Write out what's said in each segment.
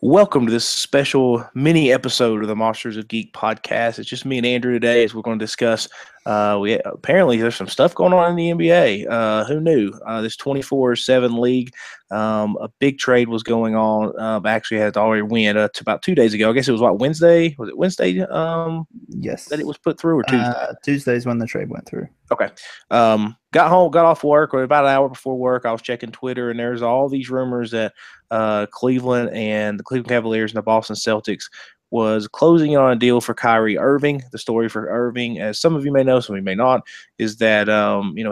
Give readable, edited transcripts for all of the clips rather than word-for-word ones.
Welcome to this special mini episode of the Monsters of Geek podcast. It's just me and Andrew today as we're going to discuss. We apparently there's some stuff going on in the NBA. Who knew? This 24/7 league. A big trade was going on. Actually, had already went about 2 days ago. I guess it was Wednesday? Was it Wednesday? Yes. That it was put through, or Tuesday? Tuesday's when the trade went through. Okay. Got off work, or about an hour before work. I was checking Twitter, and there's all these rumors that Cleveland and the Cleveland Cavaliers and the Boston Celtics was closing in on a deal for Kyrie Irving. The story for Irving, as some of you may know, some of you may not, is that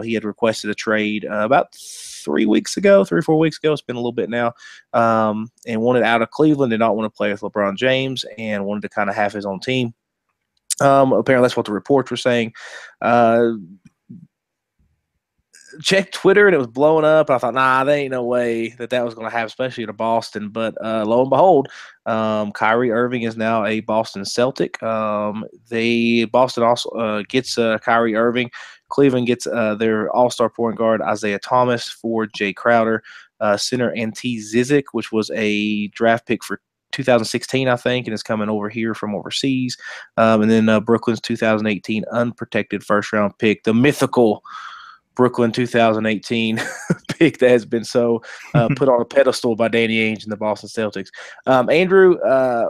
he had requested a trade about 3 weeks ago, 3 or 4 weeks ago. It's been a little bit now, and wanted out of Cleveland. Did not want to play with LeBron James, and wanted to kind of have his own team. Apparently, that's what the reports were saying. Checked Twitter and it was blowing up. I thought, there ain't no way that was going to happen, especially to Boston. But lo and behold, Kyrie Irving is now a Boston Celtic. Boston also gets Kyrie Irving. Cleveland gets their all-star point guard Isaiah Thomas for Jay Crowder, center Ante Zizic, which was a draft pick for 2016, I think, and is coming over here from overseas. And then Brooklyn's 2018 unprotected first-round pick, the mythical Brooklyn 2018 pick that has been so put on a pedestal by Danny Ainge and the Boston Celtics. Andrew,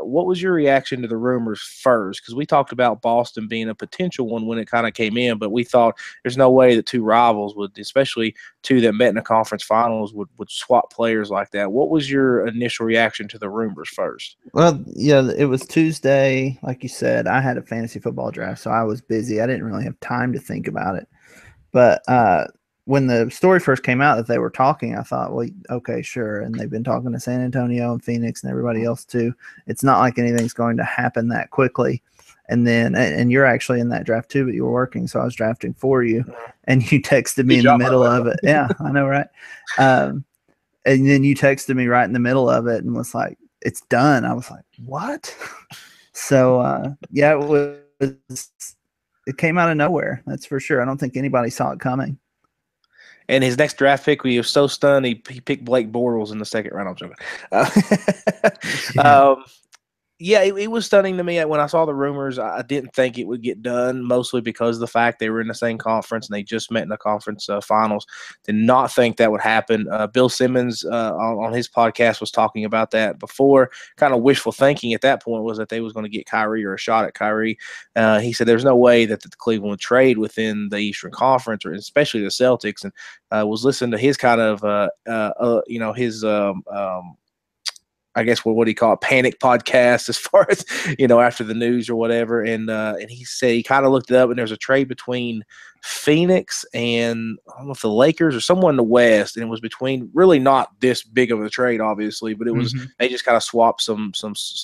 what was your reaction to the rumors first? Because we talked about Boston being a potential one when it kind of came in, but we thought there's no way that two rivals would, especially two that met in the conference finals, would swap players like that. What was your initial reaction to the rumors first? Well, yeah, it was Tuesday. Like you said, I had a fantasy football draft, so I was busy. I didn't really have time to think about it. But when the story first came out that they were talking, I thought, well, okay, sure. And they've been talking to San Antonio and Phoenix and everybody else too. It's not like anything's going to happen that quickly. And then, and you're actually in that draft too, but you were working, so I was drafting for you. And you texted me in the middle of it. Yeah, I know, right? And then you texted me right in the middle of it and was like, it's done. I was like, what? So, yeah, it came out of nowhere. That's for sure. I don't think anybody saw it coming. And his next draft pick, we were so stunned, he picked Blake Bortles in the second round. I'm joking. Yeah, it was stunning to me when I saw the rumors. I didn't think it would get done, mostly because of the fact they were in the same conference and they just met in the conference finals. Did not think that would happen. Bill Simmons on his podcast was talking about that before. Kind of wishful thinking at that point was that they was going to get Kyrie or a shot at Kyrie. He said there's no way that the Cleveland would trade within the Eastern Conference, or especially the Celtics, and was listening to his kind of his I guess what do you call it, panic podcast, as far as, after the news or whatever. And he said he kind of looked it up, and there's a trade between Phoenix and, I don't know if the Lakers or someone in the West, and it was between, really not this big of a trade, obviously, but it was, they just kind of swapped some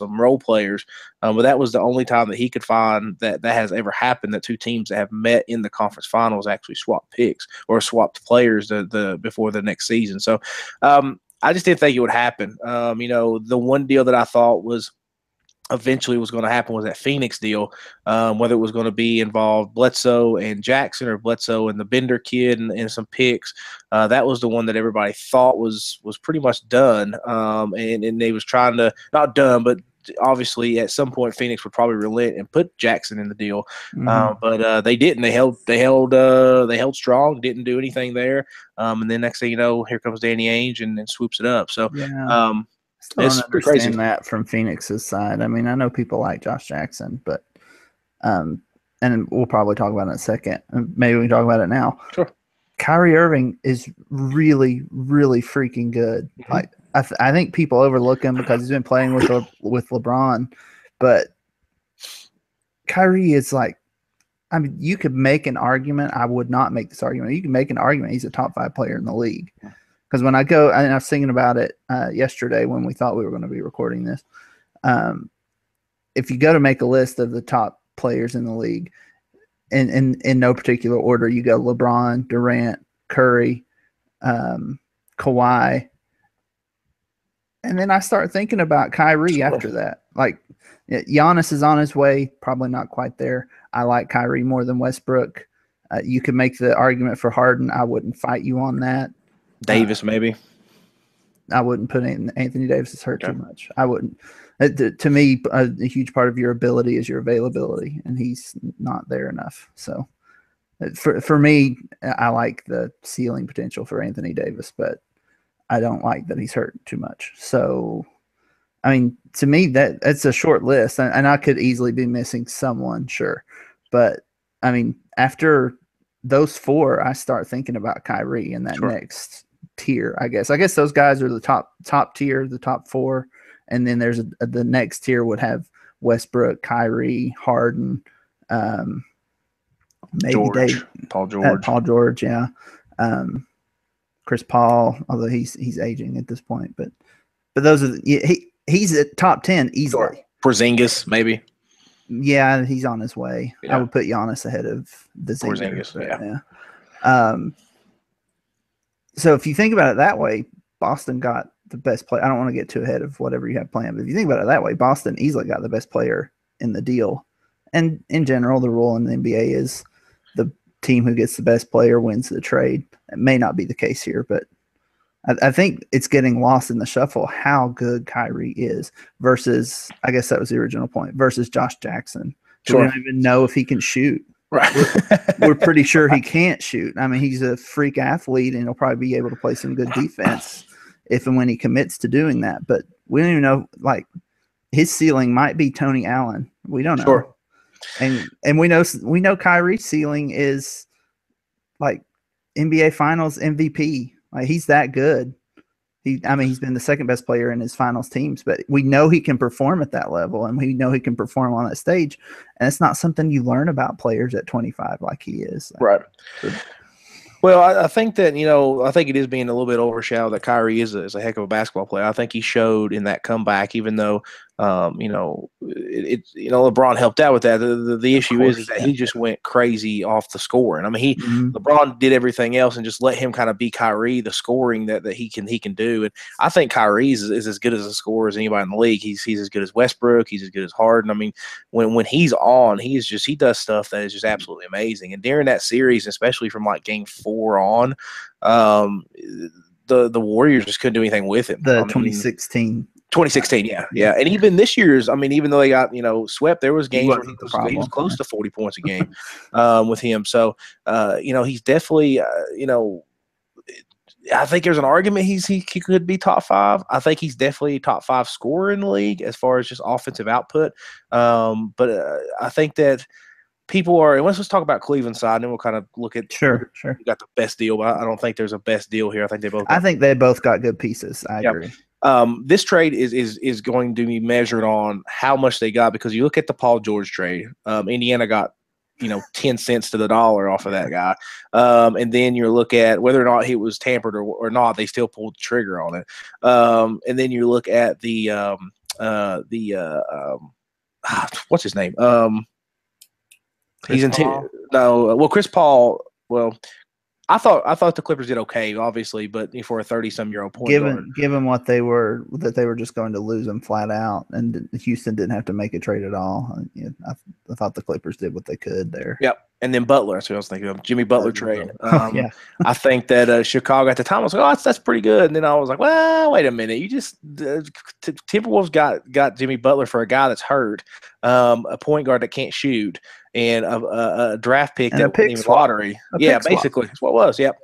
role players. But that was the only time that he could find that has ever happened, that two teams that have met in the conference finals actually swapped picks or swapped players before the next season. So, I just didn't think it would happen. The one deal that I thought was eventually was going to happen was that Phoenix deal, whether it was going to be involved Bledsoe and Jackson or Bledsoe and the Bender kid and some picks. That was the one that everybody thought was pretty much done. And they was trying to, not done, but obviously at some point Phoenix would probably relent and put Jackson in the deal. But they didn't. They held strong, didn't do anything there. And then next thing you know, here comes Danny Ainge and swoops it up. So yeah. Still it's don't understand that from Phoenix's side. I mean, I know people like Josh Jackson, but and we'll probably talk about it in a second. Maybe we can talk about it now. Sure. Kyrie Irving is really, really freaking good. Like I think people overlook him because he's been playing with LeBron, but Kyrie is like, I mean, you could make an argument. I would not make this argument. You can make an argument he's a top 5 player in the league. Because when I go, and I was thinking about it yesterday when we thought we were going to be recording this. If you go to make a list of the top players in the league, in no particular order, you go LeBron, Durant, Curry, Kawhi. And then I start thinking about Kyrie after that. Like, Giannis is on his way, probably not quite there. I like Kyrie more than Westbrook. You could make the argument for Harden. I wouldn't fight you on that. Davis, maybe. put Anthony Davis is hurt Okay. too much. I wouldn't. To me, a huge part of your ability is your availability, and he's not there enough. So for me, I like the ceiling potential for Anthony Davis, but I don't like that he's hurt too much. So, I mean, to me, that's a short list, and I could easily be missing someone, sure. But, I mean, after those four, I start thinking about Kyrie in that next tier, I guess. I guess those guys are the top tier, the top four. And then there's the next tier would have Westbrook, Kyrie, Harden, maybe Paul George, yeah. Chris Paul, although he's aging at this point, but those are he's at top 10 easily. Sure. Porzingis, maybe. Yeah, he's on his way. Yeah. I would put Giannis ahead of the Porzingis. Yeah. So if you think about it that way, Boston got the best player. I don't want to get too ahead of whatever you have planned, but if you think about it that way, Boston easily got the best player in the deal. And in general, the rule in the NBA is the team who gets the best player wins the trade. It may not be the case here, but I think it's getting lost in the shuffle how good Kyrie is versus, I guess that was the original point, versus Josh Jackson. Sure. We don't even know if he can shoot. Right. We're pretty sure he can't shoot. I mean, he's a freak athlete, and he'll probably be able to play some good defense if and when he commits to doing that. But we don't even know, like, his ceiling might be Tony Allen. We don't know. Sure. And we know Kyrie's ceiling is like NBA Finals MVP. Like, he's that good. He's been the second best player in his finals teams, but we know he can perform at that level, and we know he can perform on that stage. And it's not something you learn about players at 25 like he is. Right. Well, I think that, I think it is being a little bit overshadowed that Kyrie is a heck of a basketball player. I think he showed in that comeback, even though, LeBron helped out with that. The issue is that he just went crazy off the scoring. I mean, LeBron did everything else and just let him kind of be Kyrie, the scoring that he can do. And I think Kyrie is as good as a scorer as anybody in the league. He's as good as Westbrook. He's as good as Harden. I mean, when he's on, he does stuff that is just absolutely amazing. And during that series, especially from like game 4 on, the Warriors just couldn't do anything with him. 2016, yeah. And even this year's, even though they got, swept, there was games where he was close to 40 points a game with him. So, he's definitely, I think there's an argument he could be top 5. I think he's definitely top 5 scorer in the league as far as just offensive output. But I think that people are, and let's just talk about Cleveland side, and then we'll kind of look at sure. You got the best deal, but I don't think there's a best deal here. I think they both got good pieces. I agree. This trade is going to be measured on how much they got, because you look at the Paul George trade. Indiana got 10 cents to the dollar off of that guy, and then you look at whether or not he was tampered or not. They still pulled the trigger on it, and then you look at the what's his name? Chris Paul. Well, I thought the Clippers did okay, obviously, but for a 30-some-year-old point guard, given what they were just going to lose them flat out, and Houston didn't have to make a trade at all. I thought the Clippers did what they could there. Yep. And then Butler, that's what I was thinking of. Jimmy Butler trade. I think that Chicago at the time, I was like, that's pretty good. And then I was like, well, wait a minute. You just Timberwolves got Jimmy Butler for a guy that's hurt, a point guard that can't shoot, and a draft pick that wasn't even lottery. Yeah, basically. That's what it was. Yep.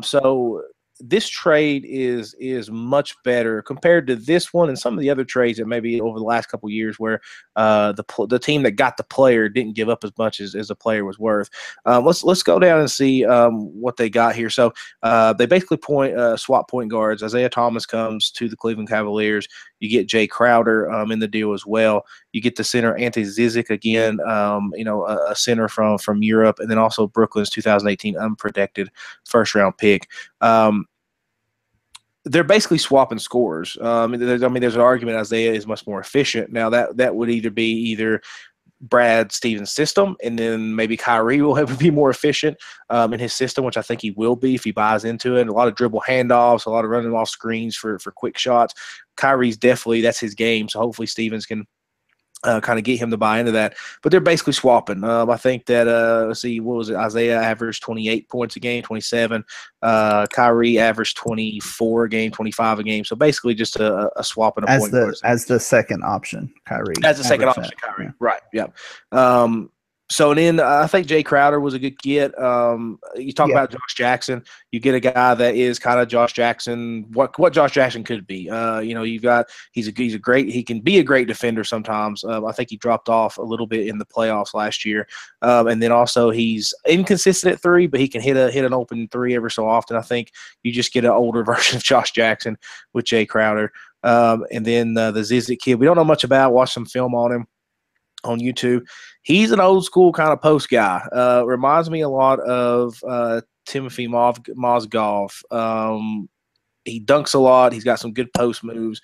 So this trade is much better compared to this one and some of the other trades that maybe over the last couple of years where the team that got the player didn't give up as much as the player was worth. Let's go down and see what they got here. So they basically swap point guards. Isaiah Thomas comes to the Cleveland Cavaliers. You get Jay Crowder in the deal as well. You get the center Ante Zizic again, a center from Europe, and then also Brooklyn's 2018 unprotected first-round pick. They're basically swapping scorers. There's an argument Isaiah is much more efficient. Now that would either Brad Stevens' system, and then maybe Kyrie will have to be more efficient in his system, which I think he will be if he buys into it. A lot of dribble handoffs, a lot of running off screens for quick shots. Kyrie's definitely, that's his game, so hopefully Stevens can kind of get him to buy into that. But they're basically swapping. I think that, let's see, what was it? Isaiah averaged 28 points a game, 27. Kyrie averaged 24 a game, 25 a game. So basically just a swapping a point guard. As the second option, Kyrie. As the second option, Kyrie. Yeah. Right, yeah. So then I think Jay Crowder was a good get. You talk about Josh Jackson. You get a guy that is kind of Josh Jackson, what Josh Jackson could be. You've got he can be a great defender sometimes. I think he dropped off a little bit in the playoffs last year, and then also he's inconsistent at three, but he can hit an open three every so often. I think you just get an older version of Josh Jackson with Jay Crowder, and then the Zizic kid. We don't know much about. Watch some film on him on YouTube. He's an old school kind of post guy. Reminds me a lot of Timothy Mozgov. He dunks a lot. He's got some good post moves.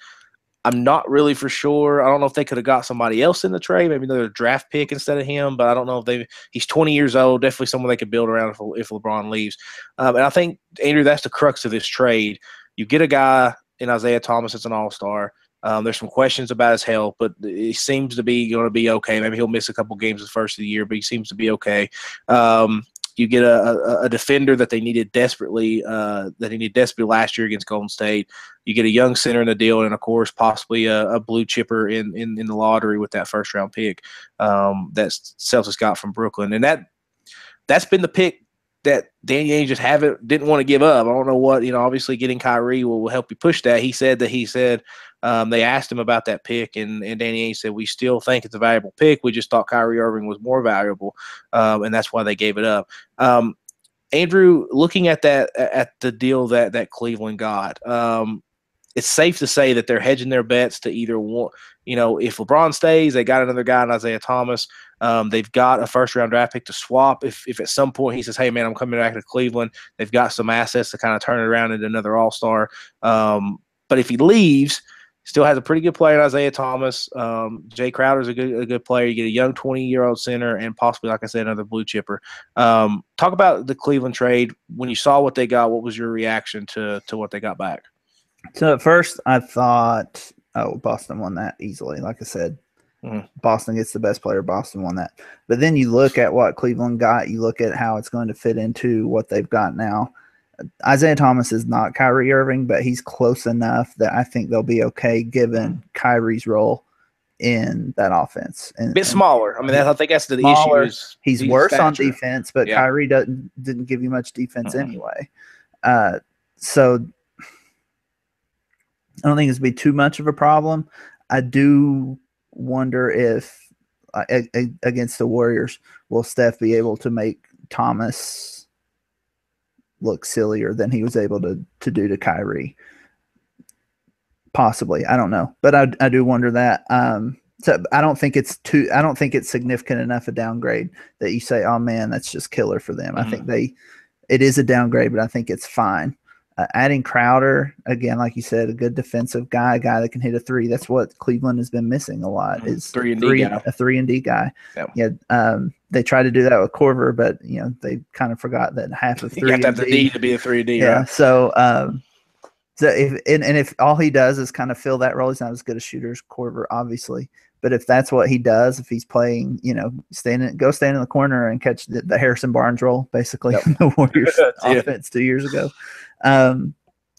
I'm not really for sure. I don't know if they could have got somebody else in the trade, maybe another draft pick instead of him, but I don't know if he's 20 years old, definitely someone they could build around if LeBron leaves. And I think, Andrew, that's the crux of this trade. You get a guy in Isaiah Thomas that's an all-star. There's some questions about his health, but he seems to be going to be okay. Maybe he'll miss a couple games the first of the year, but he seems to be okay. You get a defender that they needed desperately last year against Golden State. You get a young center in the deal, and of course, possibly a blue chipper in the lottery with that first round pick that Celtics got from Brooklyn, and that's been the pick that Danny Ainge just didn't want to give up. I don't know what, obviously getting Kyrie will help you push that. He said they asked him about that pick, and Danny Ainge said, we still think it's a valuable pick. We just thought Kyrie Irving was more valuable, and that's why they gave it up. Andrew, looking at the deal that Cleveland got, it's safe to say that they're hedging their bets to either one. If LeBron stays, they got another guy in Isaiah Thomas. They've got a first-round draft pick to swap. If at some point he says, hey, man, I'm coming back to Cleveland, they've got some assets to kind of turn it around into another all-star. But if he leaves, still has a pretty good player in Isaiah Thomas. Jay Crowder's a good player. You get a young 20-year-old center and possibly, like I said, another blue chipper. Talk about the Cleveland trade. When you saw what they got, what was your reaction to what they got back? So at first I thought, Boston won that easily. Like I said, Boston gets the best player. Boston won that. But then you look at what Cleveland got. You look at how it's going to fit into what they've got now. Isaiah Thomas is not Kyrie Irving, but he's close enough that I think they'll be okay given Kyrie's role in that offense. A bit smaller. I mean, I think that's the issue. He's worse on defense, but Kyrie didn't give you much defense anyway. So I don't think it's going to be too much of a problem. I do wonder if against the Warriors, will Steph be able to make Thomas look sillier than he was able to do to Kyrie? Possibly. I don't know. But I do wonder that. So I don't think it's significant enough a downgrade that you say, oh man, that's just killer for them. I think it is a downgrade, but I think it's fine. Adding Crowder, again, like you said, a good defensive guy, a guy that can hit a three. That's what Cleveland has been missing a lot, is a 3-and-D guy. Yep. They tried to do that with Corver, but they kind of forgot that half of 3 you have to have the D to be a 3-and-D. Yeah. Right? So if all he does is kind of fill that role, he's not as good a shooter as Corver, obviously. But if that's what he does, if he's playing, stand in the corner and catch the Harrison Barnes role, basically, the Warriors offense 2 years ago,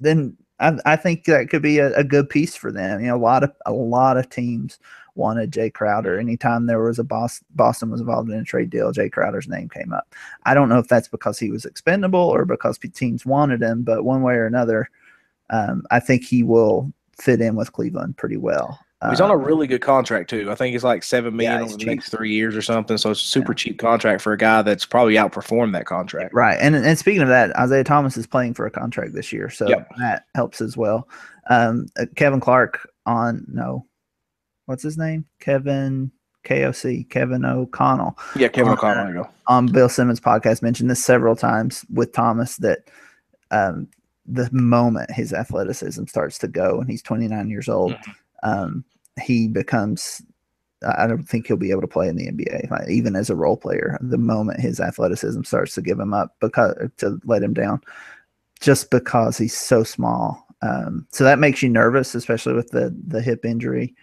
then I think that could be a good piece for them. A lot of teams wanted Jay Crowder. Anytime there was Boston was involved in a trade deal, Jay Crowder's name came up. I don't know if that's because he was expendable or because teams wanted him, but one way or another, I think he will fit in with Cleveland pretty well. He's on a really good contract too. I think it's like $7 million over the next 3 years or something. So it's a super cheap contract for a guy that's probably outperformed that contract. Right. And speaking of that, Isaiah Thomas is playing for a contract this year, so that helps as well. Kevin Clark what's his name? Kevin O'Connell. Yeah, Kevin O'Connell. On Bill Simmons' podcast mentioned this several times with Thomas that the moment his athleticism starts to go and he's 29 years old, he becomes I don't think he'll be able to play in the NBA, even as a role player. The moment his athleticism starts to give him up, to let him down, just because he's so small. So that makes you nervous, especially with the hip injury.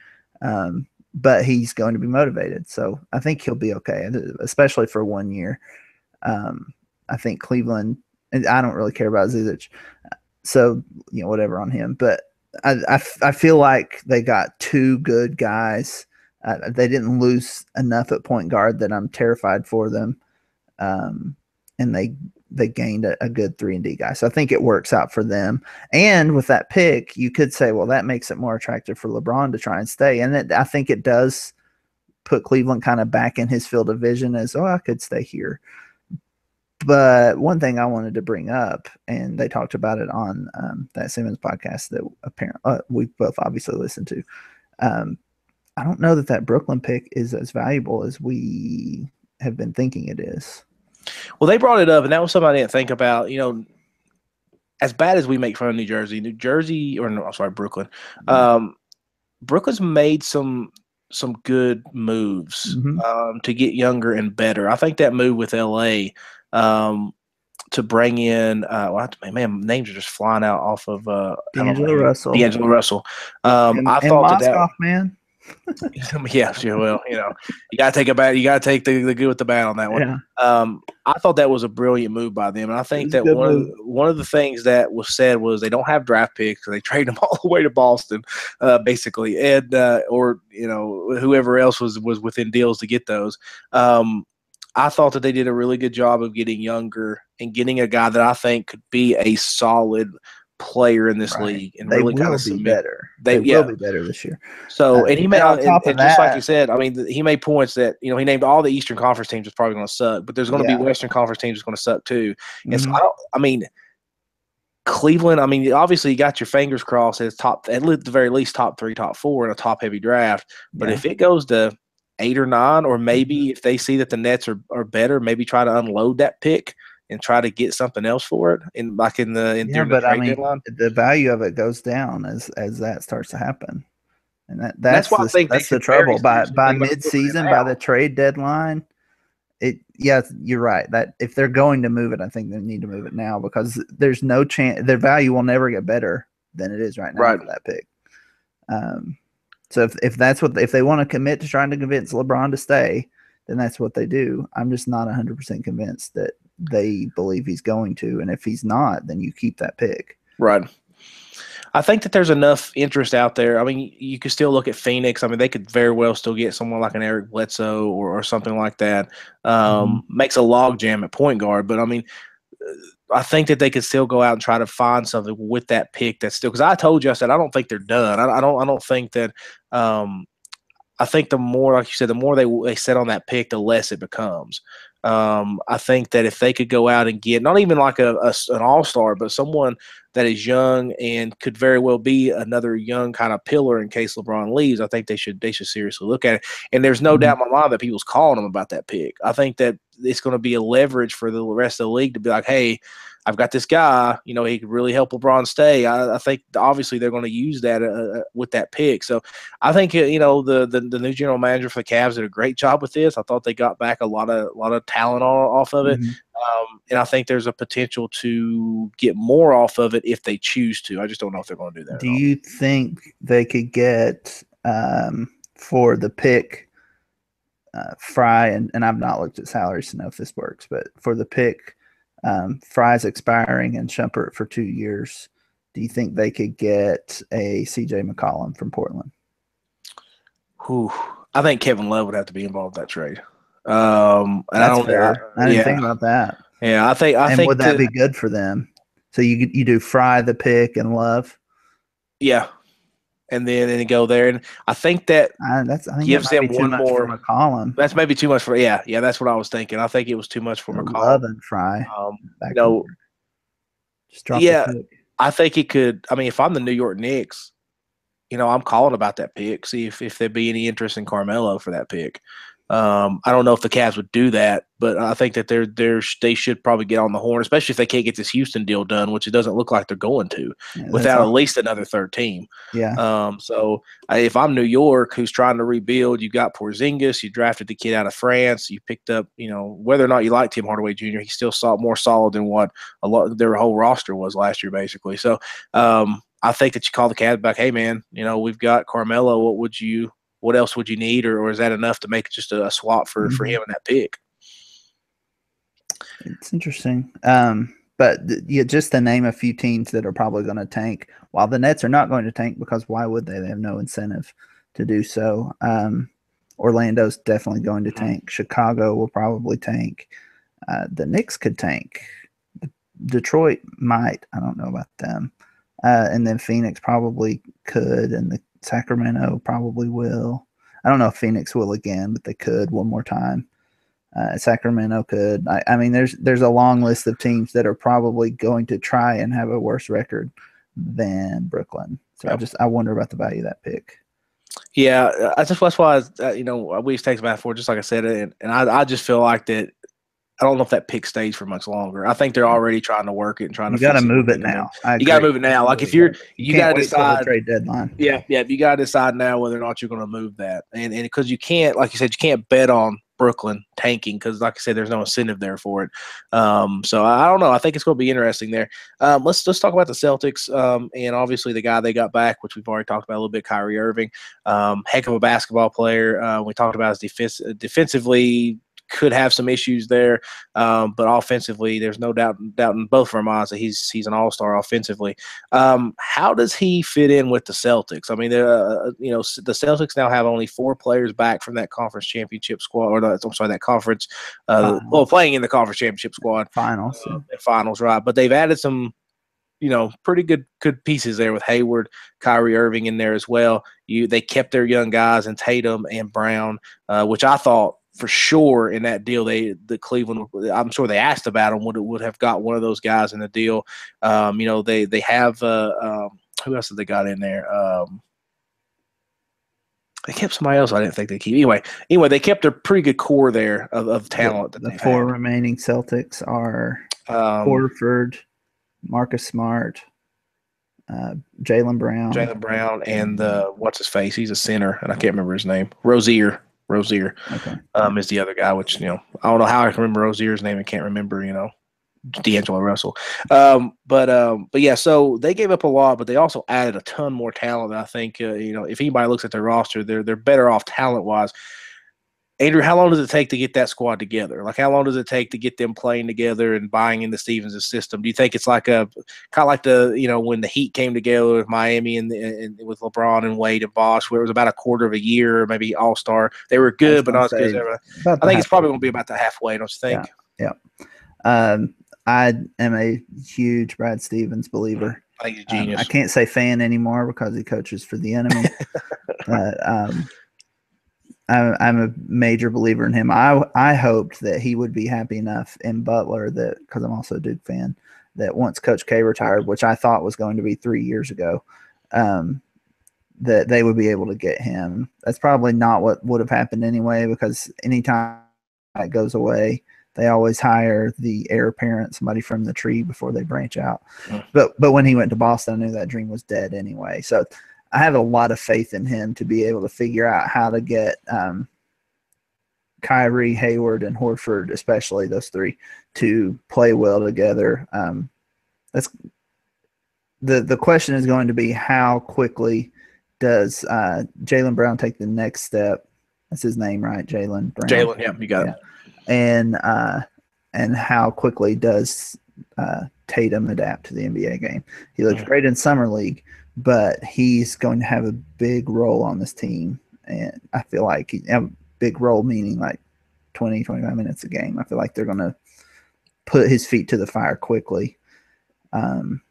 but he's going to be motivated. So I think he'll be okay, especially for 1 year. I think Cleveland, and I don't really care about Zizic, so whatever on him. But I feel like they got two good guys. They didn't lose enough at point guard that I'm terrified for them, and they gained a good 3-and-D guy. So I think it works out for them. And with that pick, you could say, well, that makes it more attractive for LeBron to try and stay. And I think it does put Cleveland kind of back in his field of vision as, I could stay here. But one thing I wanted to bring up, and they talked about it on that Simmons podcast that apparently we both obviously listened to. I don't know that Brooklyn pick is as valuable as we have been thinking it is. Well, they brought it up, and that was something I didn't think about. As bad as we make fun of Brooklyn. Brooklyn's made some good moves to get younger and better. I think that move with LA to bring in names are just flying out off of D'Angelo Russell. I thought Mozgov, man. Yeah, well, you gotta take the good with the bad on that one. Yeah. I thought that was a brilliant move by them, and I think that one of the things that was said was they don't have draft picks, so they trade them all the way to Boston, basically, and or whoever else was within deals to get those. I thought that they did a really good job of getting younger and getting a guy that I think could be a solid player in this league and really kind of be better. They will be better this year. So, and he made just like you said, I mean, he made points that he named all the Eastern Conference teams is probably going to suck, but there's going to be Western Conference teams that's going to suck too. And so Cleveland, obviously you got your fingers crossed as top, at the very least top 3, top 4 in a top heavy draft. But if it goes to 8 or 9, or maybe if they see that the Nets are better, maybe try to unload that pick and try to get something else for it during the trade deadline. The value of it goes down as that starts to happen, and that's why I think that's the trouble. By mid-season, by the trade deadline, you're right. That if they're going to move it, I think they need to move it now because there's no chance their value will never get better than it is right now for that pick. So if they want to commit to trying to convince LeBron to stay, then that's what they do. I'm just not 100% convinced that they believe he's going to, and if he's not, then you keep that pick. Right. I think that there's enough interest out there. You could still look at Phoenix. They could very well still get someone like an Eric Bledsoe or something like that. Makes a logjam at point guard, but I think that they could still go out and try to find something with that pick that's still, because I told you, I said I don't think they're done. I don't think that. I think the more, like you said, the more they set on that pick, the less it becomes. I think that if they could go out and get not even like an all-star, but someone that is young and could very well be another young kind of pillar in case LeBron leaves, I think they should seriously look at it. And there's no doubt in my mind that people's calling them about that pick. I think that it's going to be a leverage for the rest of the league to be like, hey, I've got this guy, he could really help LeBron stay. I think obviously they're going to use that with that pick. So I think, the new general manager for the Cavs did a great job with this. I thought they got back a lot of talent off of it. And I think there's a potential to get more off of it if they choose to. I just don't know if they're going to do that. Do you think they could get for the pick Fry, and I've not looked at salaries to know if this works, but for the pick, Fry's expiring and Shumpert for 2 years, do you think they could get a CJ McCollum from Portland? I think Kevin Love would have to be involved in that trade. That's fair. I didn't think about that. Yeah, I think would that be good for them? So you do Fry, the pick, and Love? Yeah. And then go there, and I think that gives them one more. For McCollum. That's maybe too much for. Yeah. That's what I was thinking. I think it was too much for McCollum. Love and Fry. Just drop the pick. I think it could. If I'm the New York Knicks, I'm calling about that pick. See if there'd be any interest in Carmelo for that pick. I don't know if the Cavs would do that, but I think that they should probably get on the horn, especially if they can't get this Houston deal done, which it doesn't look like they're going to, without at least another third team. Yeah. So if I'm New York, who's trying to rebuild, you got Porzingis, you drafted the kid out of France, you picked up, whether or not you like Tim Hardaway Jr., he's still more solid than what their whole roster was last year, basically. So I think that you call the Cavs back, hey man, we've got Carmelo. What would you what else would you need, or is that enough to make just a swap for him and that pick? It's interesting. But just to name a few teams that are probably going to tank, while the Nets are not going to tank because why would they? They have no incentive to do so. Orlando's definitely going to tank. Chicago will probably tank. The Knicks could tank. Detroit might. I don't know about them. And then Phoenix probably could, and the Sacramento probably will. I don't know if Phoenix will again, but they could one more time. Sacramento could. I mean, there's a long list of teams that are probably going to try and have a worse record than Brooklyn. So I wonder about the value of that pick. Yeah, that's why we just take back and forth, just like I said, and I just feel like that. I don't know if that pick stays for much longer. I think they're already trying to work it and trying to. You got to move it now. You got to move it now. Like if you got to decide trade deadline. Yeah, you got to decide now whether or not you're going to move that, and because you can't, like you said, you can't bet on Brooklyn tanking because, like I said, there's no incentive there for it. So I don't know. I think it's going to be interesting there. Let's talk about the Celtics, and obviously the guy they got back, which we've already talked about a little bit, Kyrie Irving. Heck of a basketball player. We talked about his defensively. Could have some issues there, but offensively, there's no doubt in both of our minds that he's an all-star offensively. How does he fit in with the Celtics? I mean, the Celtics now have only 4 players back from that conference championship squad, that conference, playing in the conference championship squad finals, right? But they've added some, pretty good pieces there with Hayward, Kyrie Irving in there as well. They kept their young guys in Tatum and Brown, which I thought, for sure, in that deal, the Cleveland, I'm sure they asked about him, would have got one of those guys in the deal. They have who else did they got in there? They kept somebody else I didn't think they keep. Anyway, they kept a pretty good core there of talent. The 4 remaining Celtics are Horford, Marcus Smart, Jaylen Brown, and what's his face? He's a center, and I can't remember his name. Rozier, okay. Is the other guy, which, I don't know how I can remember Rozier's name and can't remember, D'Angelo Russell. But yeah, so they gave up a lot, but they also added a ton more talent. I think, if anybody looks at their roster, they're better off talent-wise. Andrew, how long does it take to get that squad together? Like, how long does it take to get them playing together and buying into Stevens' system? Do you think it's like kind of like when the Heat came together with Miami and with LeBron and Wade and Bosh, where it was about a quarter of a year, maybe All-Star? They were good, but not as good as everyone. I think it's probably going to be about the halfway, don't you think? Yeah. I am a huge Brad Stevens believer. I think he's a genius. I can't say fan anymore because he coaches for the enemy. But I'm a major believer in him. I hoped that he would be happy enough in Butler because I'm also a Duke fan, that once Coach K retired, which I thought was going to be 3 years ago, that they would be able to get him. That's probably not what would have happened anyway, because anytime it goes away, they always hire the heir apparent, somebody from the tree, before they branch out. But when he went to Boston, I knew that dream was dead anyway. So I have a lot of faith in him to be able to figure out how to get Kyrie, Hayward, and Horford, especially those 3, to play well together. That's the question is going to be, how quickly does Jaylen Brown take the next step? That's his name, right? Jaylen Brown. Jaylen, yeah, you got it. And how quickly does Tatum adapt to the NBA game? He looks great in summer league, but he's going to have a big role on this team, and I feel like he have a big role, meaning like 20, 25 minutes a game. I feel like they're going to put his feet to the fire quickly. And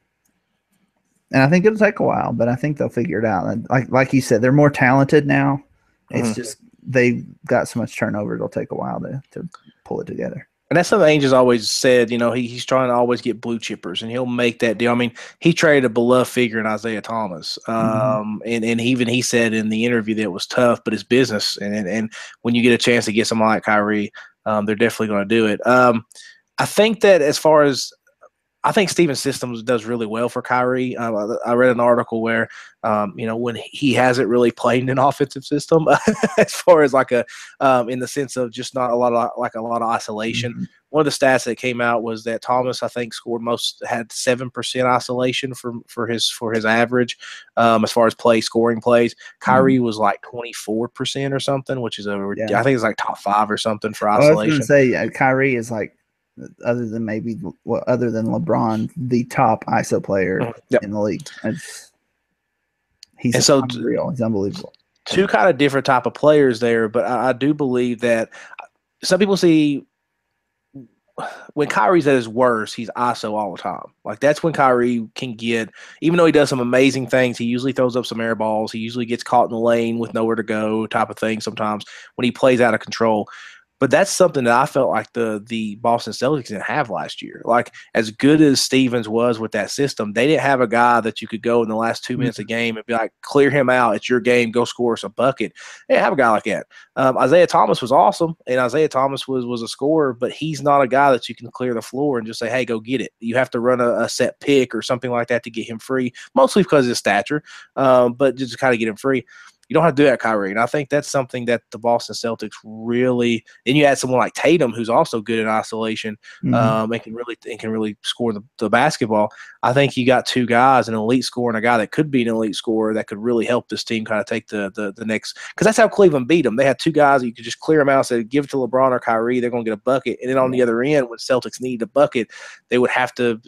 I think it'll take a while, but I think they'll figure it out. Like you said, they're more talented now. It's just they've got so much turnover, it'll take a while to pull it together. And that's something Ainge has always said. He's trying to always get blue chippers, and he'll make that deal. I mean, he traded a beloved figure in Isaiah Thomas, and even he said in the interview that it was tough, but it's business. And when you get a chance to get someone like Kyrie, they're definitely going to do it. I think that as far as I think Steven's systems does really well for Kyrie. I read an article where, when he hasn't really played in an offensive system, as far as like in the sense of just not a lot of isolation. Mm-hmm. One of the stats that came out was that Thomas, I think, had 7% isolation for his average, as far as scoring plays. Kyrie was like 24% or something, which is I think it's like top 5 or something for isolation. I was going to say Kyrie is like, other than LeBron, the top ISO player in the league. He's unreal. He's unbelievable. Two kind of different type of players there, but I do believe that some people see when Kyrie's at his worst, he's ISO all the time. Like that's when Kyrie can get, even though he does some amazing things, he usually throws up some air balls. He usually gets caught in the lane with nowhere to go type of thing sometimes when he plays out of control. But that's something that I felt like the Boston Celtics didn't have last year. Like, as good as Stevens was with that system, they didn't have a guy that you could go in the last 2 minutes of game and be like, clear him out. It's your game. Go score us a bucket. They didn't have a guy like that. Isaiah Thomas was awesome, and Isaiah Thomas was a scorer, but he's not a guy that you can clear the floor and just say, hey, go get it. You have to run a set pick or something like that to get him free, mostly because of his stature, but just to kind of get him free. You don't have to do that, Kyrie. And I think that's something that the Boston Celtics really – then you add someone like Tatum, who's also good in isolation, and can really score the basketball. I think you got two guys, an elite scorer and a guy that could be an elite scorer that could really help this team kind of take the next – because that's how Cleveland beat them. They had two guys you could just clear them out, say give it to LeBron or Kyrie, they're going to get a bucket. And then on the other end, when Celtics need a bucket, they would have to,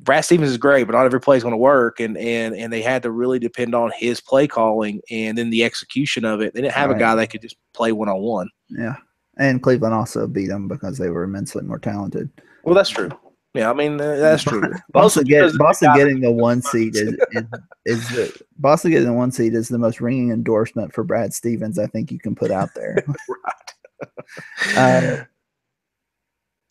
Brad Stevens is great, but not every play is going to work, and they had to really depend on his play calling and then the execution of it. They didn't have a guy that could just play one-on-one. Yeah, and Cleveland also beat them because they were immensely more talented. Well, that's true. Yeah, I mean that's true. Boston getting the 1 seed Boston getting the 1 seed is the most ringing endorsement for Brad Stevens I think you can put out there. Right.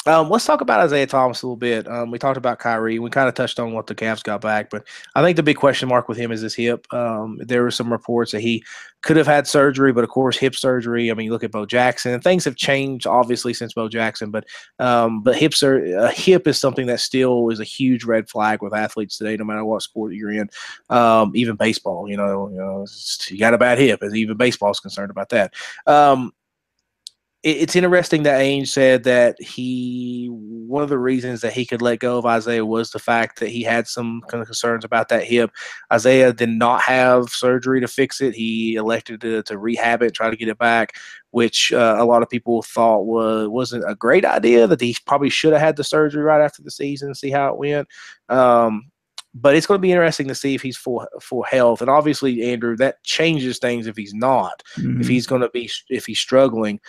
Let's talk about Isaiah Thomas a little bit. We talked about Kyrie. We kind of touched on what the Cavs got back, but I think the big question mark with him is his hip. There were some reports that he could have had surgery, but of course, hip surgery. I mean, you look at Bo Jackson, and things have changed obviously since Bo Jackson, but a hip is something that still is a huge red flag with athletes today, no matter what sport you're in. Even baseball, you got a bad hip, and even baseball is concerned about that. It's interesting that Ainge said that one of the reasons that he could let go of Isaiah was the fact that he had some kind of concerns about that hip. Isaiah did not have surgery to fix it. He elected to rehab it, try to get it back, which a lot of people thought wasn't a great idea, that he probably should have had the surgery right after the season and see how it went. But it's going to be interesting to see if he's full health. And obviously, Andrew, that changes things if he's not. Mm-hmm. If he's struggling.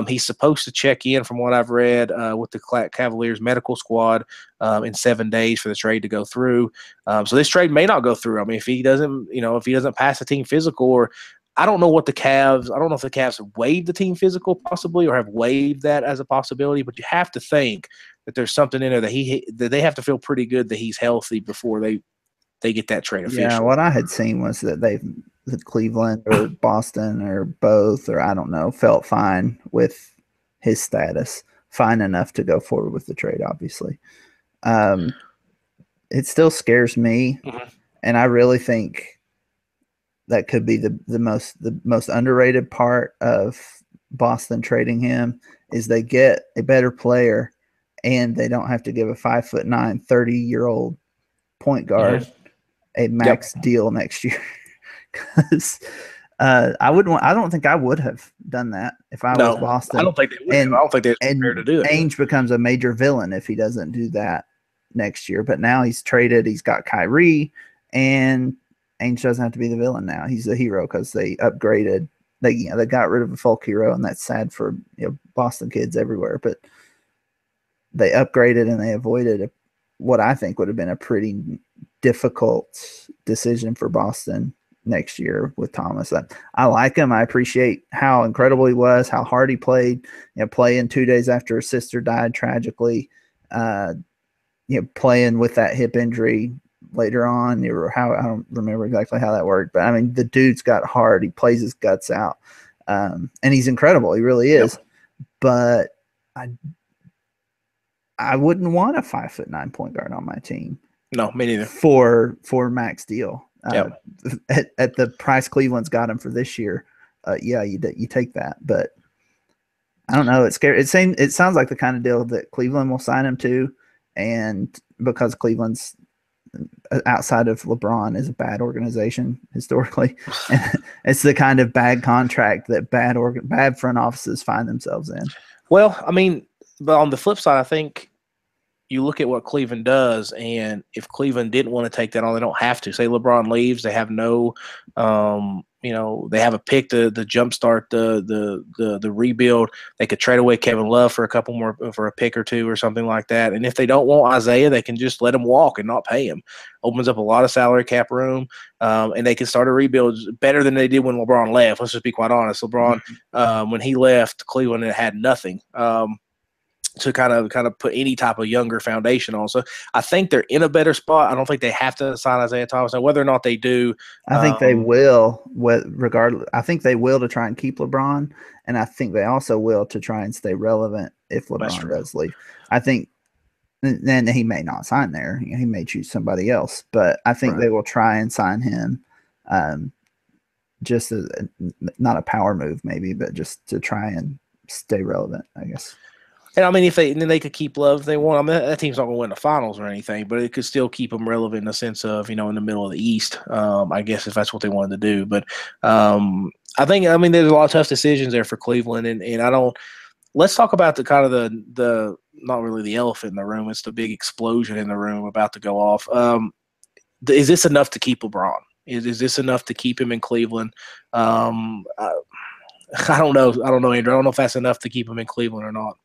He's supposed to check in, from what I've read, with the Cavaliers medical squad in 7 days for the trade to go through. So this trade may not go through. I mean, if he doesn't pass the team physical, or I don't know if the Cavs have waived the team physical possibly, or have waived that as a possibility, but you have to think that there's something in there that they have to feel pretty good that he's healthy before they get that trade official. Yeah, what I had seen was that Cleveland or Boston or both, or I don't know, felt fine with his status, fine enough to go forward with the trade, obviously. It still scares me, and I really think that could be the most underrated part of Boston trading him is they get a better player and they don't have to give a 5'9", 30-year-old point guard a max deal next year. Because I don't think I would have done that if I was Boston. I don't think they would. I don't think they're prepared to do it. Ainge becomes a major villain if he doesn't do that next year. But now he's traded. He's got Kyrie, and Ainge doesn't have to be the villain now. He's the hero because they upgraded. They got rid of a folk hero, and that's sad for Boston kids everywhere. But they upgraded and they avoided what I think would have been a pretty difficult decision for Boston next year with Thomas. I like him. I appreciate how incredible he was, how hard he played. Playing 2 days after his sister died tragically. Playing with that hip injury later on. I don't remember exactly how that worked, but I mean, the dude's got hard. He plays his guts out, and he's incredible. He really is. But I wouldn't want a 5'9" point guard on my team No, me neither. for max deal. Yep. At the price Cleveland's got him for this year, yeah, you take that. But I don't know. It's scary. It sounds like the kind of deal that Cleveland will sign him to, and because Cleveland's outside of LeBron is a bad organization historically, and it's the kind of bad contract that bad front offices find themselves in. Well, I mean, but on the flip side, I think you look at what Cleveland does, and if Cleveland didn't want to take that on, they don't have to. Say LeBron leaves, they have no, they have a pick to jumpstart the rebuild. They could trade away Kevin Love for a couple more for a pick or two or something like that. And if they don't want Isaiah, they can just let him walk and not pay him. Opens up a lot of salary cap room, and they can start a rebuild better than they did when LeBron left. Let's just be quite honest. LeBron, when he left Cleveland, it had nothing. To kind of put any type of younger foundation on. So I think they're in a better spot. I don't think they have to sign Isaiah Thomas. Now, whether or not they do, I think they will. Regardless, I think they will to try and keep LeBron, and I think they also will to try and stay relevant if LeBron does leave. I think, then he may not sign there. He may choose somebody else, but I think they will try and sign him. Just as, not a power move, maybe, but just to try and stay relevant, I guess. And I mean, then they could keep Love if they want. I mean, that team's not going to win the finals or anything, but it could still keep them relevant in the sense of, in the middle of the East, I guess, if that's what they wanted to do. But I think, there's a lot of tough decisions there for Cleveland, and I don't. Let's talk about the kind of the not really the elephant in the room. It's the big explosion in the room about to go off. Is this enough to keep LeBron? Is this enough to keep him in Cleveland? I don't know. Andrew. I don't know if that's enough to keep him in Cleveland or not.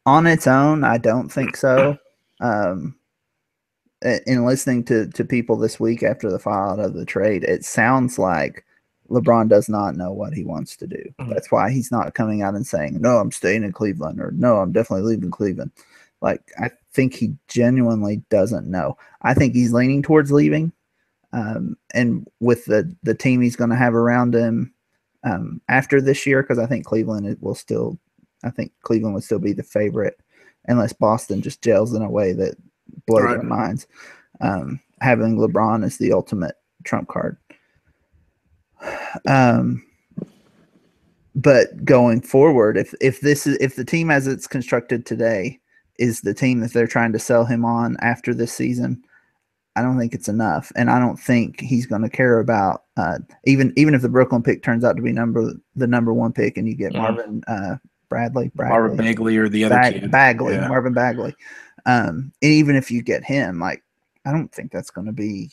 On its own, I don't think so. In listening to people this week after the fallout of the trade, it sounds like LeBron does not know what he wants to do. Mm-hmm. That's why he's not coming out and saying, no, I'm staying in Cleveland, or no, I'm definitely leaving Cleveland. Like, I think he genuinely doesn't know. I think he's leaning towards leaving. And with the team he's going to have around him after this year, because I think Cleveland would still be the favorite unless Boston just gels in a way that blows our minds. Having LeBron is the ultimate trump card. But going forward, if the team as it's constructed today is the team that they're trying to sell him on after this season, I don't think it's enough, and I don't think he's going to care about even if the Brooklyn pick turns out to be the number one pick, and you get Marvin Marvin Bagley, or the other kid. Marvin Bagley. And even if you get him, like, I don't think that's going to be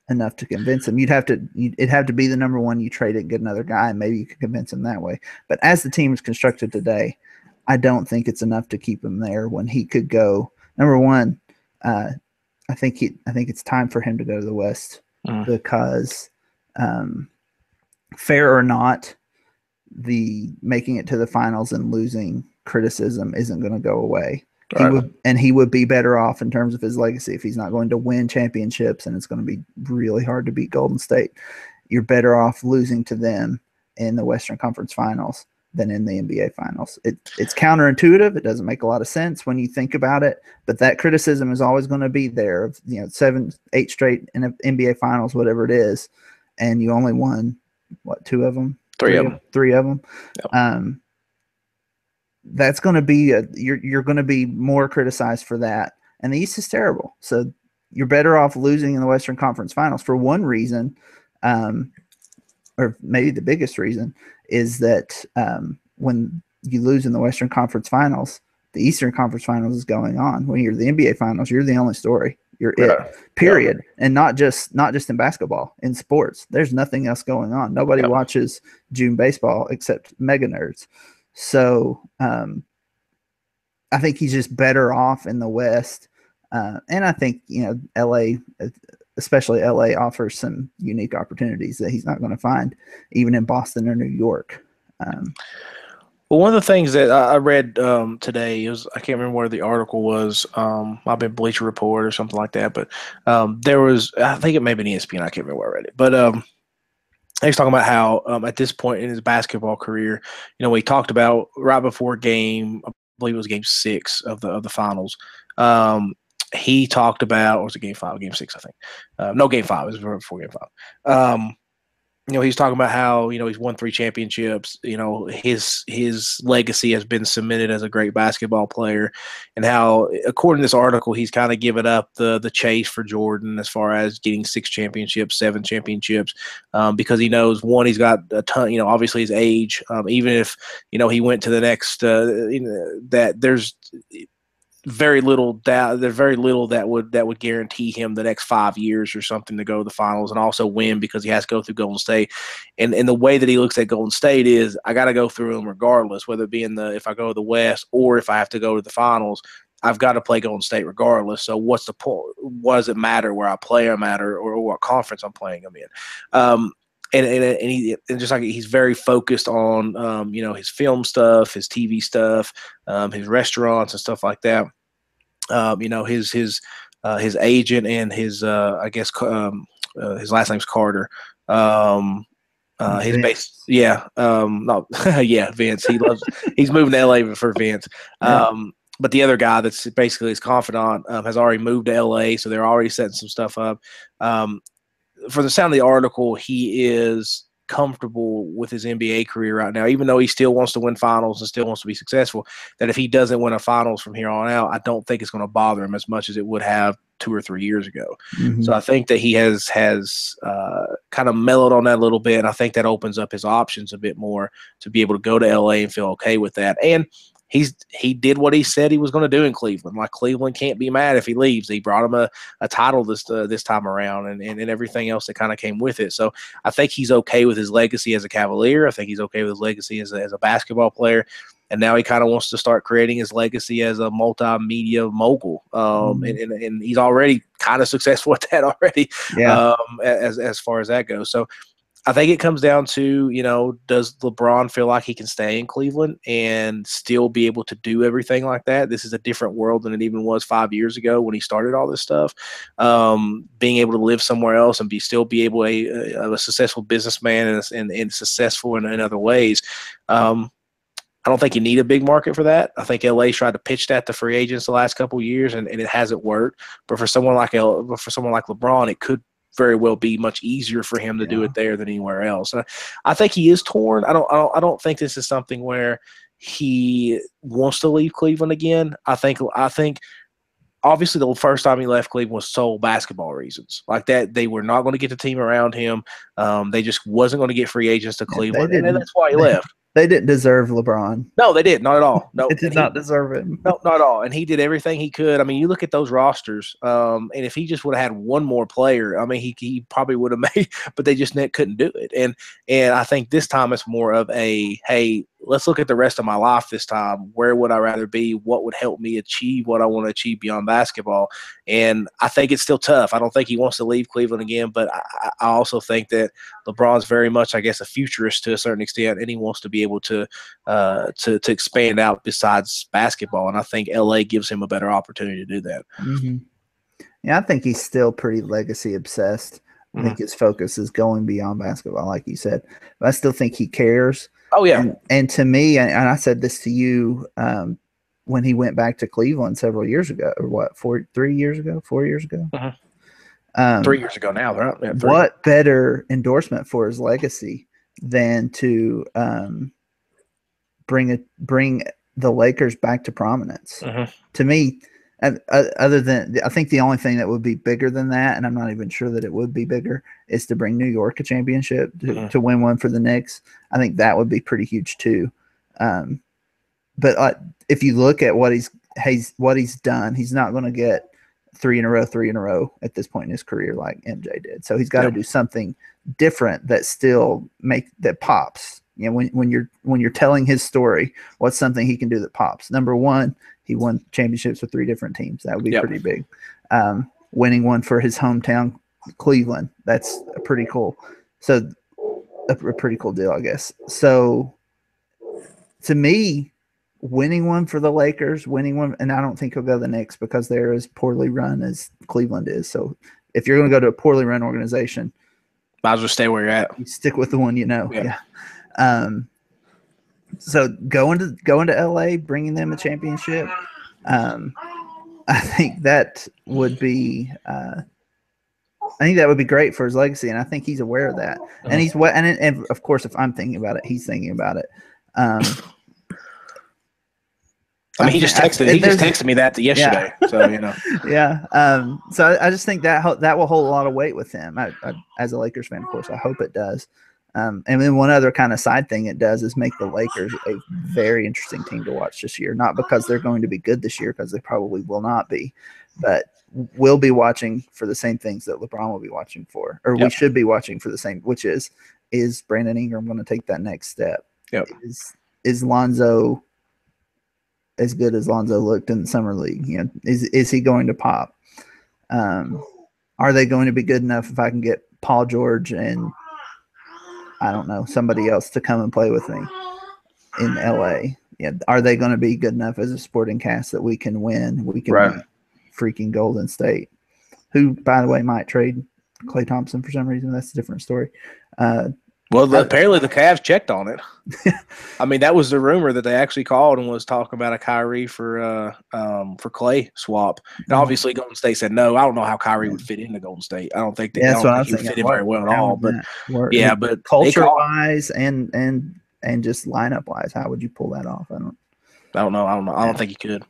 enough to convince him. It'd have to be the number one. You trade it and get another guy, and maybe you can convince him that way. But as the team is constructed today, I don't think it's enough to keep him there when he could go. Number one, I think it's time for him to go to the West because, fair or not, the making it to the finals and losing criticism isn't going to go away. He would be better off in terms of his legacy if he's not going to win championships, and it's going to be really hard to beat Golden State. You're better off losing to them in the Western Conference Finals than in the NBA Finals. It's counterintuitive. It doesn't make a lot of sense when you think about it, but that criticism is always going to be there of 7, 8 straight in NBA Finals, whatever it is, and you only won two of them. Three of them. Yep. That's going to be you're going to be more criticized for that, and the East is terrible. So you're better off losing in the Western Conference Finals for one reason, or maybe the biggest reason is that when you lose in the Western Conference Finals, the Eastern Conference Finals is going on. When you're the NBA Finals, you're the only story. You're it. Period. Yeah. And not just in basketball, in sports. There's nothing else going on. Nobody watches June baseball except mega nerds. So I think he's just better off in the West. And I think, LA, especially LA, offers some unique opportunities that he's not going to find even in Boston or New York. Well, one of the things that I read today is, I can't remember where the article was. I've been Bleacher Report or something like that, but there was, I think it may have been ESPN. I can't remember where I read it, but he was talking about how at this point in his basketball career, we talked about right before game believe it was Game 6 of the finals. He talked about, or was it Game 5, Game 6, I think. No, Game 5. It was before Game 5. He's talking about how, he's won 3 championships. His legacy has been cemented as a great basketball player, and how, according to this article, he's kind of given up the chase for Jordan as far as getting 6 championships, 7 championships, because he knows, one, he's got a ton, obviously his age, even if, he went to the next, that there's very little doubt. There's very little that would guarantee him the next 5 years or something to go to the finals and also win, because he has to go through Golden State. And the way that he looks at Golden State is, I got to go through them regardless, whether it be if I go to the West or if I have to go to the finals, I've got to play Golden State regardless. So what's the point? What does it matter where I play them at, or what conference I'm playing them in? And just like, he's very focused on his film stuff, his TV stuff, his restaurants and stuff like that. His agent and his I guess his last name's Carter. His base, no, yeah, Vince. He's moving to LA for Vince. But the other guy that's basically his confidant has already moved to LA, so they're already setting some stuff up. For the sound of the article, he is comfortable with his NBA career right now, even though he still wants to win finals and still wants to be successful, that if he doesn't win a finals from here on out, I don't think it's going to bother him as much as it would have 2 or 3 years ago. Mm-hmm. So I think that he has kind of mellowed on that a little bit, and I think that opens up his options a bit more to be able to go to LA and feel okay with that. And he did what he said he was going to do in Cleveland. Like, Cleveland can't be mad if he leaves. He brought him a title this time around, and everything else that kind of came with it. So I think he's okay with his legacy as a Cavalier. I think he's okay with his legacy as a basketball player. And now he kind of wants to start creating his legacy as a multimedia mogul. And he's already kind of successful at that already, as far as that goes. So I think it comes down to, does LeBron feel like he can stay in Cleveland and still be able to do everything like that? This is a different world than it even was 5 years ago when he started all this stuff. Being able to live somewhere else and still be able to a successful businessman and successful in other ways. I don't think you need a big market for that. I think LA's tried to pitch that to free agents the last couple of years, and it hasn't worked. But for someone like LeBron, it could very well be much easier for him to do it there than anywhere else. And I think he is torn. I don't think this is something where he wants to leave Cleveland again. I think obviously the first time he left Cleveland was sole basketball reasons. Like that, they were not going to get the team around him. They just wasn't going to get free agents to Cleveland, and that's why he left. They didn't deserve LeBron. No, they did. Not at all. No, they did not deserve him. No, not at all. And he did everything he could. I mean, you look at those rosters, and if he just would have had one more player, I mean, he probably would have made, but they just couldn't do it. And I think this time it's more of a, hey, let's look at the rest of my life this time. Where would I rather be? What would help me achieve what I want to achieve beyond basketball? And I think it's still tough. I don't think he wants to leave Cleveland again, but I also think that LeBron's very much, I guess, a futurist to a certain extent, and he wants to be able to expand out besides basketball. And I think LA gives him a better opportunity to do that. Mm-hmm. Yeah, I think he's still pretty legacy obsessed. I think his focus is going beyond basketball, like you said. But I still think he cares. Oh, yeah. And to me, and I said this to you when he went back to Cleveland several years ago, or 4 years ago? 4 years ago? 3 years ago now, right? Yeah, what better endorsement for his legacy than to bring the Lakers back to prominence? To me, other than, I think the only thing that would be bigger than that, and I'm not even sure that it would be bigger, is to bring New York a championship, to win one for the Knicks. I think that would be pretty huge too. But if you look at what he's done, he's not going to get three in a row at this point in his career like MJ did. So he's got to do something different that still that pops. You know, when you're telling his story, what's something he can do that pops? Number one, he won championships with 3 different teams. That would be pretty big. Winning one for his hometown, Cleveland. That's pretty cool. So a pretty cool deal, I guess. So to me, winning one for the Lakers, and I don't think he'll go to the Knicks because they're as poorly run as Cleveland is. So if you're going to go to a poorly run organization, might as well stay where you're at. You stick with the one you know. Yeah. So going to LA, bringing them a championship, I think that would be great for his legacy, and I think he's aware of that. And he's and of course, if I'm thinking about it, he's thinking about it. I mean, he just texted me that yesterday. Yeah. So yeah. So I just think that will hold a lot of weight with him. As a Lakers fan, of course, I hope it does. And then one other kind of side thing it does is make the Lakers a very interesting team to watch this year. Not because they're going to be good this year, because they probably will not be, but we'll be watching for the same things that LeBron will be watching for, or we should be watching for the same, which is Brandon Ingram going to take that next step? Yep. Is Lonzo as good as Lonzo looked in the summer league? Is he going to pop? Are they going to be good enough if I can get Paul George and I don't know, somebody else to come and play with me in LA? Yeah. Are they going to be good enough as a sporting cast that we can win? We can beat freaking Golden State, who, by the way, might trade Klay Thompson for some reason. That's a different story. Well, apparently the Cavs checked on it. I mean, that was the rumor that they actually called and was talking about a Kyrie for Klay swap. And obviously, Golden State said no. I don't know how Kyrie would fit into Golden State. I don't think he would fit in very well at all. But but culture-wise and just lineup-wise, how would you pull that off? I don't know. I don't think you could.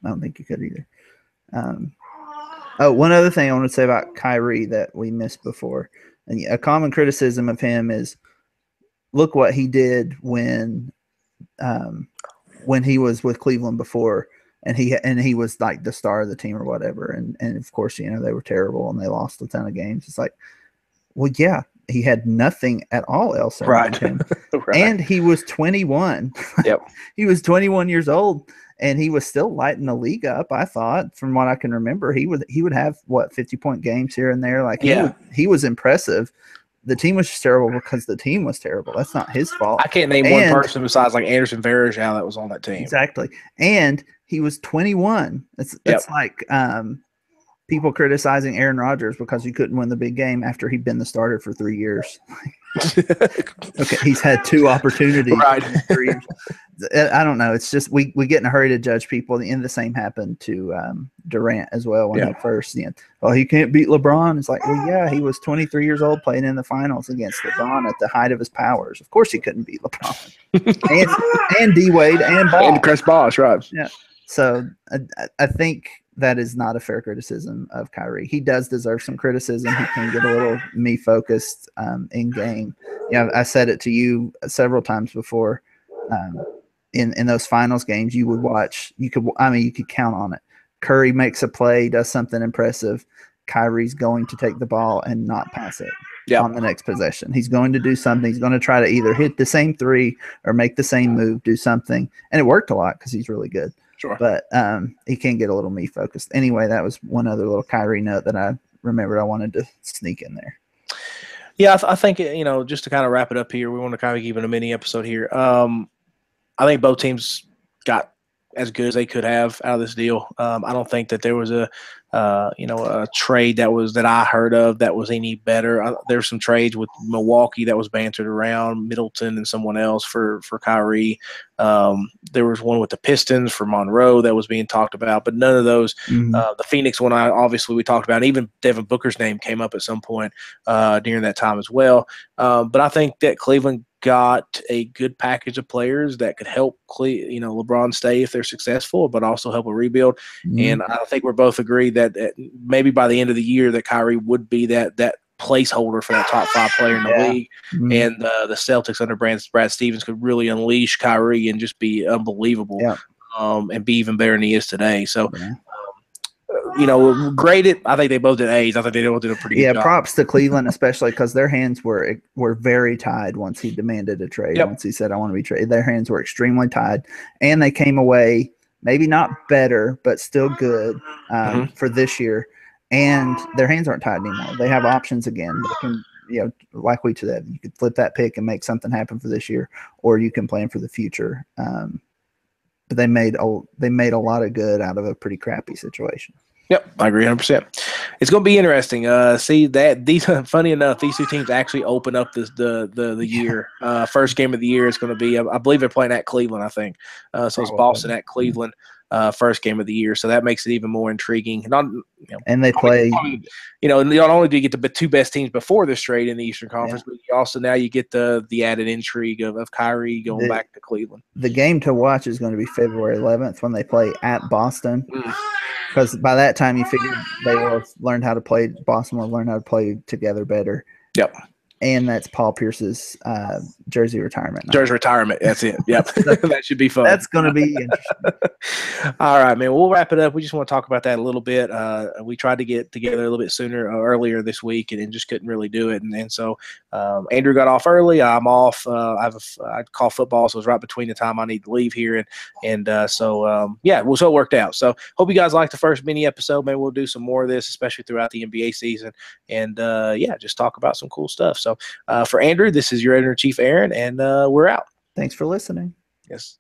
I don't think you could either. One other thing I want to say about Kyrie that we missed before. And a common criticism of him is, look what he did when he was with Cleveland before, and he was like the star of the team or whatever. And of course, they were terrible and they lost a ton of games. It's like, well, yeah, he had nothing at all else around him. And he was 21. Yep. He was 21 years old. And he was still lighting the league up. I thought, from what I can remember, he would have 50-point games here and there. Like he was impressive. The team was just terrible because the team was terrible. That's not his fault. I can't name one person besides like Anderson Varejao that was on that team. Exactly. And he was 21. It's like people criticizing Aaron Rodgers because he couldn't win the big game after he'd been the starter for 3 years. Okay, he's had 2 opportunities in 3 years. I don't know. It's just we get in a hurry to judge people. And the same happened to Durant as well when he first. He can't beat LeBron. It's like, well, yeah, he was 23 years old playing in the finals against LeBron at the height of his powers. Of course, he couldn't beat LeBron and D Wade and Bosh. And Chris Bosh, right? Yeah. So I think that is not a fair criticism of Kyrie. He does deserve some criticism. He can get a little me focused in game. I said it to you several times before. In those finals games, you would watch. You could count on it. Curry makes a play, does something impressive. Kyrie's going to take the ball and not pass it on the next possession. He's going to do something. He's going to try to either hit the same 3 or make the same move, do something. And it worked a lot because he's really good. Sure. But he can get a little me focused. Anyway, that was one other little Kyrie note that I remembered I wanted to sneak in there. Yeah, I think, just to kind of wrap it up here, we want to kind of keep it a mini episode here. I think both teams got as good as they could have out of this deal. I don't think that there was a trade that I heard of that was any better. There's some trades with Milwaukee that was bantered around, Middleton and someone else for Kyrie. There was one with the Pistons for Monroe that was being talked about, but none of those. The Phoenix one, obviously we talked about, and even Devin Booker's name came up at some point during that time as well. But I think that Cleveland got a good package of players that could help LeBron stay if they're successful, but also help a rebuild. And I think we're both agreed that maybe by the end of the year that Kyrie would be that placeholder for that top 5 player in the league. And the Celtics under Brad Stevens could really unleash Kyrie and just be unbelievable and be even better than he is today. So graded, I think they both did A's. I think they both did a pretty good job. Yeah, props to Cleveland, especially because their hands were very tied once he demanded a trade. Once he said, I want to be traded, their hands were extremely tied. And they came away maybe not better, but still good for this year. And their hands aren't tied anymore. They have options again. They can, like we said, you could flip that pick and make something happen for this year, or you can plan for the future. But they made a lot of good out of a pretty crappy situation. Yep, I agree 100%. It's going to be interesting. See that these funny enough, these two teams actually open up the year. First game of the year is going to be, I believe they're playing at Cleveland. I think so. It's Boston at Cleveland. First game of the year, so that makes it even more intriguing. And they play, not only do you get the two best teams before this trade in the Eastern Conference, but you also now you get the added intrigue of Kyrie going back to Cleveland. The game to watch is going to be February 11th when they play at Boston, because by that time you figure they will have learned how to play. Boston will learn how to play together better. Yep. And that's Paul Pierce's jersey retirement night. Jersey retirement. That's it. Yep. That should be fun. That's going to be interesting. All right, man. We'll wrap it up. We just want to talk about that a little bit. We tried to get together a little bit sooner, earlier this week, and just couldn't really do it. And so Andrew got off early. I'm off. I call football, so it's right between the time I need to leave here. So it worked out. So hope you guys liked the first mini episode. Maybe we'll do some more of this, especially throughout the NBA season. And, just talk about some cool stuff. So for Andrew, this is your editor-in-chief, Aaron, and we're out. Thanks for listening. Yes.